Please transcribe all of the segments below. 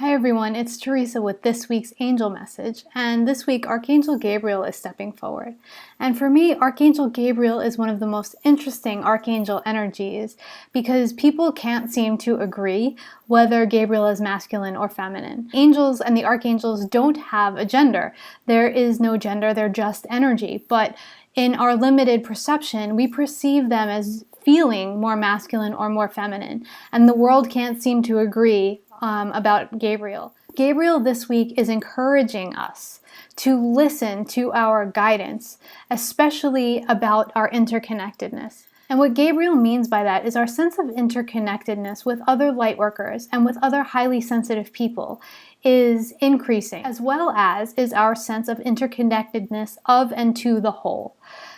Hi everyone, it's Theresa with this week's angel message, and this week Archangel Gabriel is stepping forward. And for me, Archangel Gabriel is one of the most interesting archangel energies because people can't seem to agree whether Gabriel is masculine or feminine. Angels and the archangels don't have a gender. There is no gender, they're just energy, but in our limited perception, we perceive them as feeling more masculine or more feminine, and the world can't seem to agree about Gabriel. Gabriel this week is encouraging us to listen to our guidance, especially about our interconnectedness. And what Gabriel means by that is our sense of interconnectedness with other light workers and with other highly sensitive people is increasing, as well as is our sense of interconnectedness of and to the whole.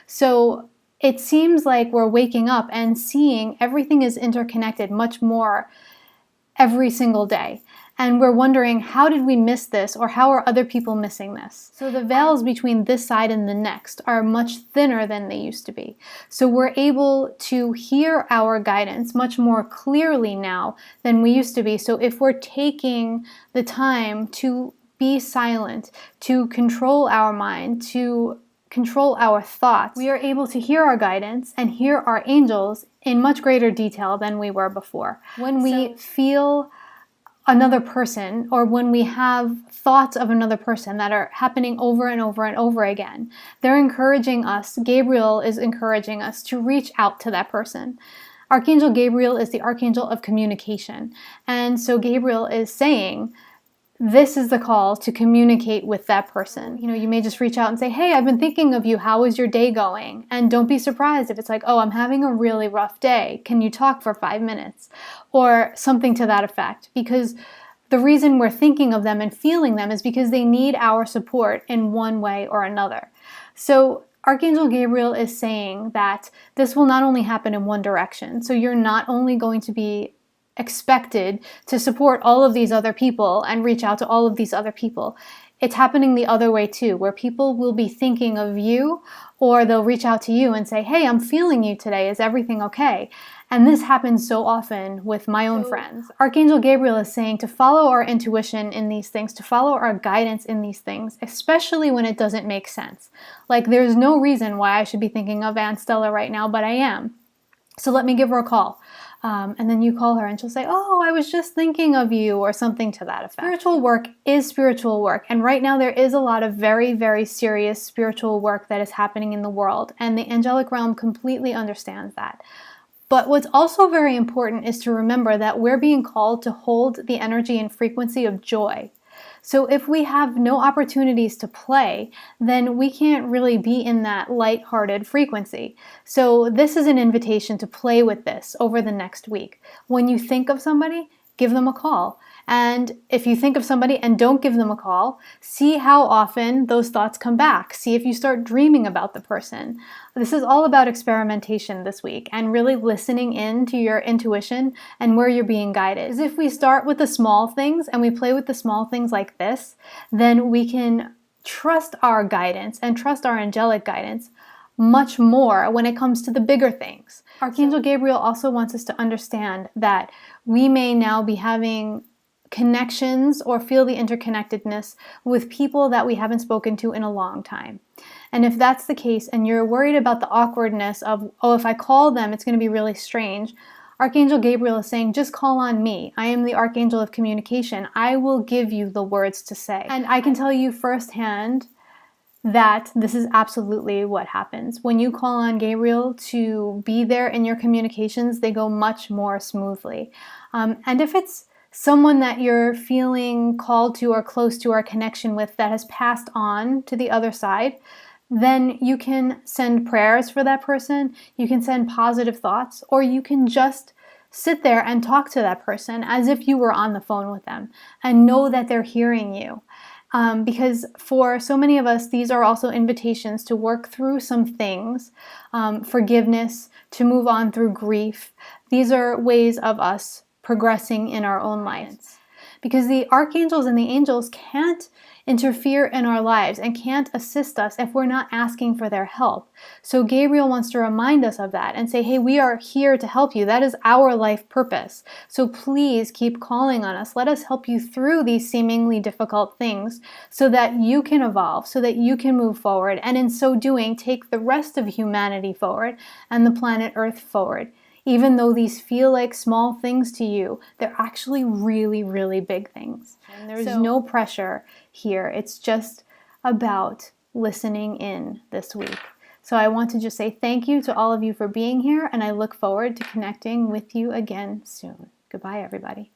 So it seems like we're waking up and seeing everything is interconnected much more every single day. And we're wondering, how did we miss this, or how are other people missing this? So the veils between this side and the next are much thinner than they used to be. So we're able to hear our guidance much more clearly now than we used to be. So if we're taking the time to be silent, to control our mind, to control our thoughts, we are able to hear our guidance and hear our angels in much greater detail than we were before. When we feel another person, or when we have thoughts of another person that are happening over and over and over again, they're encouraging us, Gabriel is encouraging us to reach out to that person. Archangel Gabriel is the archangel of communication. And so Gabriel is saying, this is the call to communicate with that person. You know, you may just reach out and say, hey, I've been thinking of you. How is your day going? And don't be surprised if it's like, oh, I'm having a really rough day. Can you talk for 5 minutes? Or something to that effect. Because the reason we're thinking of them and feeling them is because they need our support in one way or another. So Archangel Gabriel is saying that this will not only happen in one direction. So you're not only going to be expected to support all of these other people and reach out to all of these other people. It's happening the other way too, where people will be thinking of you, or they'll reach out to you and say, hey, I'm feeling you today. Is everything okay? And this happens so often with my own friends. Archangel Gabriel is saying to follow our intuition in these things, to follow our guidance in these things, especially when it doesn't make sense. Like, there's no reason why I should be thinking of Aunt Stella right now, but I am. So let me give her a call. And then you call her and she'll say, oh, I was just thinking of you, or something to that effect. Spiritual work is spiritual work. And right now there is a lot of very, very serious spiritual work that is happening in the world. And the angelic realm completely understands that. But what's also very important is to remember that we're being called to hold the energy and frequency of joy. So if we have no opportunities to play, then we can't really be in that light-hearted frequency. So this is an invitation to play with this over the next week. When you think of somebody, give them a call. And if you think of somebody and don't give them a call, see how often those thoughts come back. See if you start dreaming about the person. This is all about experimentation this week and really listening in to your intuition and where you're being guided. Because if we start with the small things and we play with the small things like this, then we can trust our guidance and trust our angelic guidance much more when it comes to the bigger things. Archangel Gabriel also wants us to understand that we may now be having connections or feel the interconnectedness with people that we haven't spoken to in a long time. And if that's the case and you're worried about the awkwardness of, oh, if I call them, it's going to be really strange, Archangel Gabriel is saying, just call on me. I am the Archangel of communication. I will give you the words to say. And I can tell you firsthand that this is absolutely what happens. When you call on Gabriel to be there in your communications, they go much more smoothly. And if it's someone that you're feeling called to or close to or connection with that has passed on to the other side, then you can send prayers for that person, you can send positive thoughts, or you can just sit there and talk to that person as if you were on the phone with them and know that they're hearing you. Because for so many of us, these are also invitations to work through some things, forgiveness, to move on through grief. These are ways of us progressing in our own lives. because the archangels and the angels can't interfere in our lives and can't assist us if we're not asking for their help. So Gabriel wants to remind us of that and say, hey, we are here to help you. That is our life purpose. So please keep calling on us. Let us help you through these seemingly difficult things so that you can evolve, so that you can move forward, and in so doing, take the rest of humanity forward and the planet Earth forward. Even though these feel like small things to you, they're actually really, really big things. And there's no pressure here. It's just about listening in this week. So I want to just say thank you to all of you for being here, and I look forward to connecting with you again soon. Goodbye, everybody.